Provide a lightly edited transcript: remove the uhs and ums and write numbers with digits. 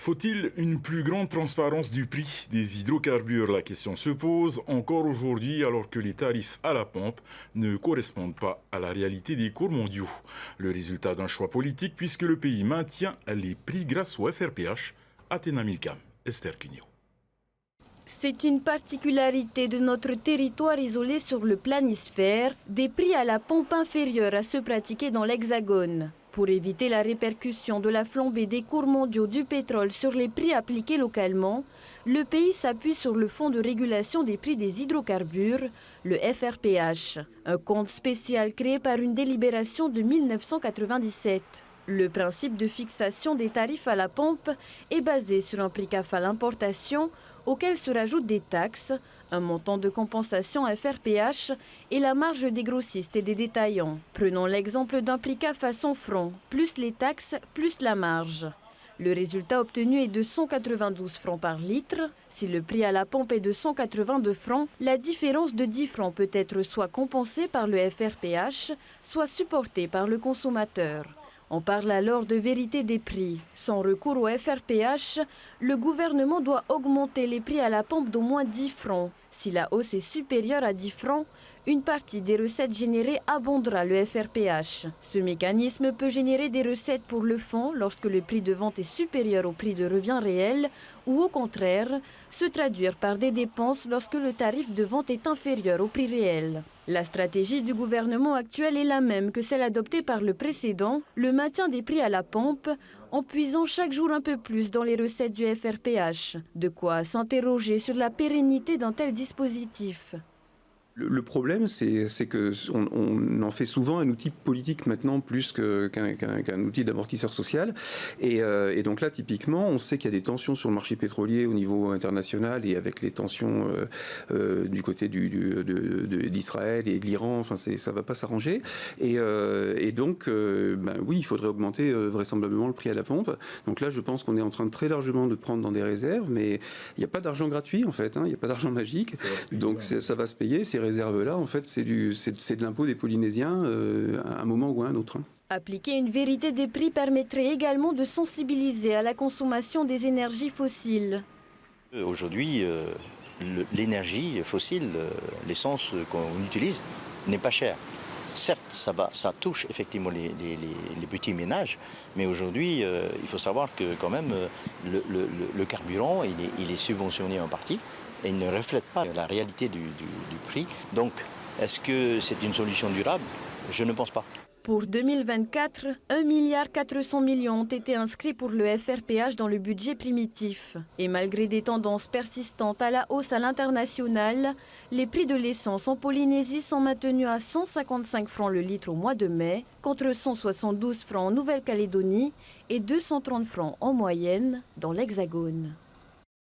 Faut-il une plus grande transparence du prix des hydrocarbures? La question se pose encore aujourd'hui alors que les tarifs à la pompe ne correspondent pas à la réalité des cours mondiaux. Le résultat d'un choix politique puisque le pays maintient les prix grâce au FRPH. Athéna Milcam, Esther Cugno. C'est une particularité de notre territoire isolé sur le planisphère, des prix à la pompe inférieurs à ceux pratiqués dans l'Hexagone. Pour éviter la répercussion de la flambée des cours mondiaux du pétrole sur les prix appliqués localement, le pays s'appuie sur le Fonds de régulation des prix des hydrocarbures, le FRPH, un compte spécial créé par une délibération de 1997. Le principe de fixation des tarifs à la pompe est basé sur un prix CAF à l'importation auquel se rajoutent des taxes, un montant de compensation FRPH et la marge des grossistes et des détaillants. Prenons l'exemple d'un prix CAF à 100 francs, plus les taxes, plus la marge. Le résultat obtenu est de 192 francs par litre. Si le prix à la pompe est de 182 francs, la différence de 10 francs peut être soit compensée par le FRPH, soit supportée par le consommateur. On parle alors de vérité des prix. Sans recours au FRPH, le gouvernement doit augmenter les prix à la pompe d'au moins 10 francs. Si la hausse est supérieure à 10 francs, une partie des recettes générées abondera le FRPH. Ce mécanisme peut générer des recettes pour le fonds lorsque le prix de vente est supérieur au prix de revient réel ou au contraire, se traduire par des dépenses lorsque le tarif de vente est inférieur au prix réel. La stratégie du gouvernement actuel est la même que celle adoptée par le précédent, le maintien des prix à la pompe, en puisant chaque jour un peu plus dans les recettes du FRPH. De quoi s'interroger sur la pérennité d'un tel dispositif. Le problème, c'est qu'on en fait souvent un outil politique maintenant plus qu'un outil d'amortisseur social. Et donc là, typiquement, on sait qu'il y a des tensions sur le marché pétrolier au niveau international et avec les tensions du côté d'Israël et de l'Iran. Enfin, ça ne va pas s'arranger. Et donc, oui, il faudrait augmenter vraisemblablement le prix à la pompe. Donc là, je pense qu'on est en train de très largement de prendre dans des réserves, mais il n'y a pas d'argent gratuit, en fait. Il n'y a pas d'argent magique. Donc ça va se payer. Ces réserves-là, en fait, c'est de l'impôt des Polynésiens à un moment ou à un autre. Appliquer une vérité des prix permettrait également de sensibiliser à la consommation des énergies fossiles. Aujourd'hui, l'énergie fossile, l'essence qu'on utilise, n'est pas chère. Certes, ça touche effectivement les petits ménages, mais aujourd'hui, il faut savoir que quand même, le carburant, il est subventionné en partie. Et il ne reflète pas la réalité du prix. Donc, est-ce que c'est une solution durable? Je ne pense pas. Pour 2024, 1,4 milliard ont été inscrits pour le FRPH dans le budget primitif. Et malgré des tendances persistantes à la hausse à l'international, les prix de l'essence en Polynésie sont maintenus à 155 francs le litre au mois de mai, contre 172 francs en Nouvelle-Calédonie et 230 francs en moyenne dans l'Hexagone.